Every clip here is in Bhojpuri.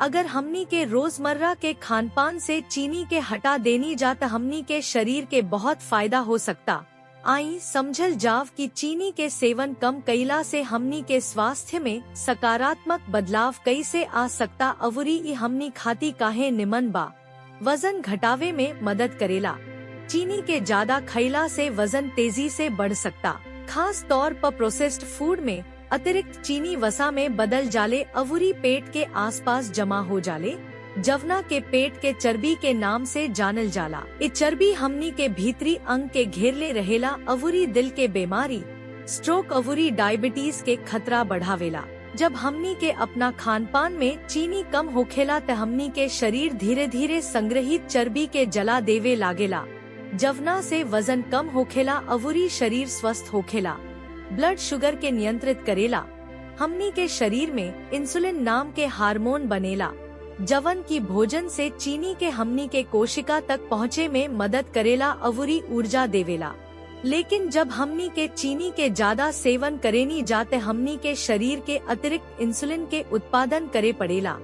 अगर हमनी के रोजमर्रा के खान पान से चीनी के हटा देनी जात हमनी के शरीर के बहुत फायदा हो सकता। आई समझल जाव कि चीनी के सेवन कम कईला से हमनी के स्वास्थ्य में सकारात्मक बदलाव कैसे आ सकता अवरी ई हमनी खाती काहे निमन बा। वजन घटावे में मदद करेला। चीनी के ज्यादा खइला से वजन तेजी से बढ़ सकता, खास तौर पर प्रोसेस्ड फूड में अतिरिक्त चीनी वसा में बदल जाले अवरी पेट के आसपास जमा हो जाले, जवना के पेट के चर्बी के नाम से जानल जाला। ये चर्बी हमनी के भीतरी अंग के घेरले रहेला अवरी दिल के बीमारी, स्ट्रोक अवरी डायबिटीज के खतरा बढ़ावेला। जब हमनी के अपना खान पान में चीनी कम होखेला त हमनी के शरीर धीरे धीरे संग्रहित चर्बी के जला देवे लागेला, जवना से वजन कम होखेला अवरी शरीर स्वस्थ होखेला। ब्लड शुगर के नियंत्रित करेला। हमनी के शरीर में इंसुलिन नाम के हार्मोन बनेला, जवन की भोजन से चीनी के हमनी के कोशिका तक पहुँचे में मदद करेला अवरी ऊर्जा देवेला। लेकिन जब हमनी के चीनी के ज्यादा सेवन करेनी जाते हमनी के शरीर के अतिरिक्त इंसुलिन के उत्पादन करे पड़ेला।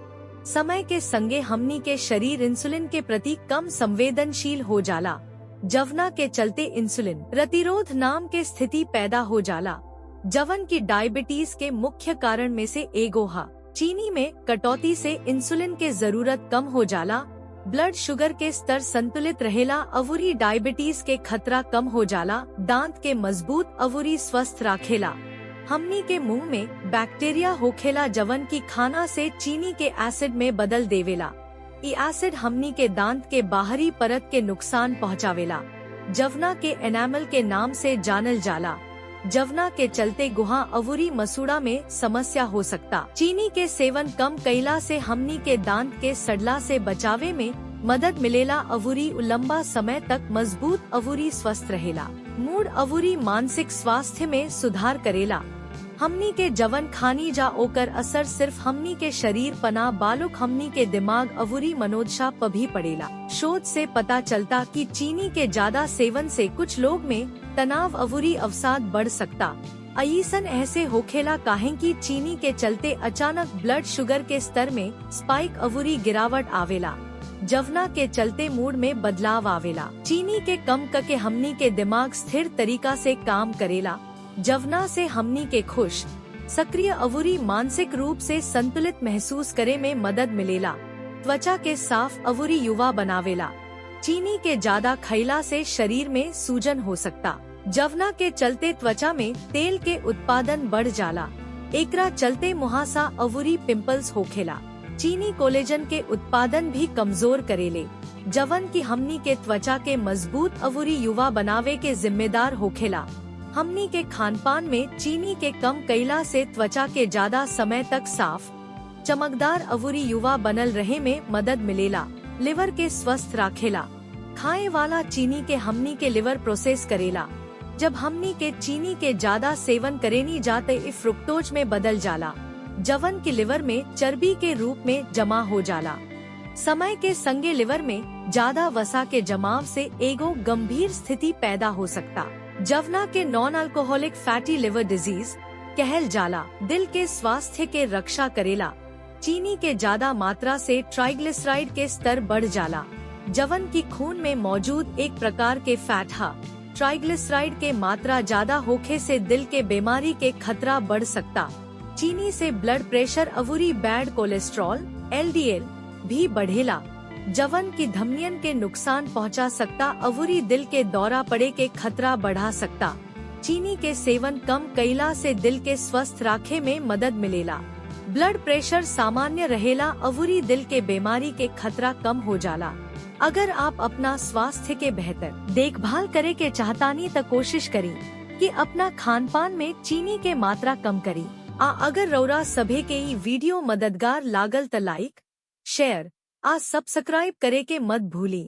समय के संगे हमनी के शरीर इंसुलिन के प्रति कम संवेदनशील हो जाला, जवना के चलते इंसुलिन प्रतिरोध नाम के स्थिति पैदा हो जाला, जवन की डायबिटीज के मुख्य कारण में से एगो हा। चीनी में कटौती से इंसुलिन के जरूरत कम हो जाला, ब्लड शुगर के स्तर संतुलित रहेला अवरी डायबिटीज के खतरा कम हो जाला, दांत के मजबूत अवरी स्वस्थ राखेला। हमनी के मुंह में बैक्टीरिया होखेला जवन की खाना से चीनी के एसिड में बदल देवेला। ई एसिड हमनी के दांत के बाहरी परत के नुकसान पहुँचावेला, जवना के एनामल के नाम से जानल जाला, जवना के चलते गुहा अवरी मसूड़ा में समस्या हो सकता। चीनी के सेवन कम कईला से हमनी के दांत के सड़ला से बचावे में मदद मिलेला अवरी लंबा समय तक मजबूत अवरी स्वस्थ रहेला। मूड अवरी मानसिक स्वास्थ्य में सुधार करेला। हमनी के जवन खानी जा ओकर असर सिर्फ हमनी के शरीर पना बालुक हमनी के दिमाग अवरी मनोदशा पर भी पड़ेला। शोध से पता चलता कि चीनी के ज्यादा सेवन से कुछ लोग में तनाव अवरी अवसाद बढ़ सकता। अयीसन ऐसे होखेला काहे कि चीनी के चलते अचानक ब्लड शुगर के स्तर में स्पाइक अवरी गिरावट आवेला, जवना के चलते मूड में बदलाव आवेला। चीनी के कम करके हमनी के दिमाग स्थिर तरीका से काम करेला, जवना से हमनी के खुश, सक्रिय अवरी मानसिक रूप से संतुलित महसूस करे में मदद मिलेला। त्वचा के साफ अवरी युवा बनावेला। चीनी के ज्यादा खइला से शरीर में सूजन हो सकता, जवना के चलते त्वचा में तेल के उत्पादन बढ़ जाला। एकरा चलते मुहासा अवरी पिंपल्स होखेला। चीनी कोलेजन के उत्पादन भी कमजोर करेले, जवन की हमनी के त्वचा के मजबूत अवरी युवा बनावे के जिम्मेदार होखेला। हमनी के खान पान में चीनी के कम कईला से त्वचा के ज्यादा समय तक साफ, चमकदार अवरी युवा बनल रहे में मदद मिलेला। लिवर के स्वस्थ राखेला। खाए वाला चीनी के हमनी के लिवर प्रोसेस करेला। जब हमनी के चीनी के ज्यादा सेवन करेनी जाते फ्रुक्टोज में बदल जाला, जवन की लिवर में चर्बी के रूप में जमा हो जाला। समय के संगे लिवर में ज्यादा वसा के जमाव से एगो गंभीर स्थिति पैदा हो सकता, जवना के non alcoholic fatty liver disease कहल जाला। दिल के स्वास्थ्य के रक्षा करेला। चीनी के ज्यादा मात्रा से ट्राइग्लिसराइड के स्तर बढ़ जाला, जवन की खून में मौजूद एक प्रकार के फैट हा। ट्राइग्लिसराइड के मात्रा ज्यादा होखे से दिल के बीमारी के खतरा बढ़ सकता। चीनी से ब्लड प्रेशर अवरी बैड कोलेस्ट्रॉल LDL भी बढ़ेला, जवन की धमनियन के नुकसान पहुंचा सकता अवरी दिल के दौरा पड़े के खतरा बढ़ा सकता। चीनी के सेवन कम कईला से दिल के स्वस्थ राखे में मदद मिलेला। ब्लड प्रेशर सामान्य रहेला अवरी दिल के बीमारी के खतरा कम हो जाला। अगर आप अपना स्वास्थ्य के बेहतर देखभाल करे के चाहतानी तो कोशिश करी कि अपना खान पान में चीनी के मात्रा कम करी। अगर रौरा सभे के ई वीडियो मददगार लागल त लाइक, शेयर आ सब्सक्राइब करे के मत भूली।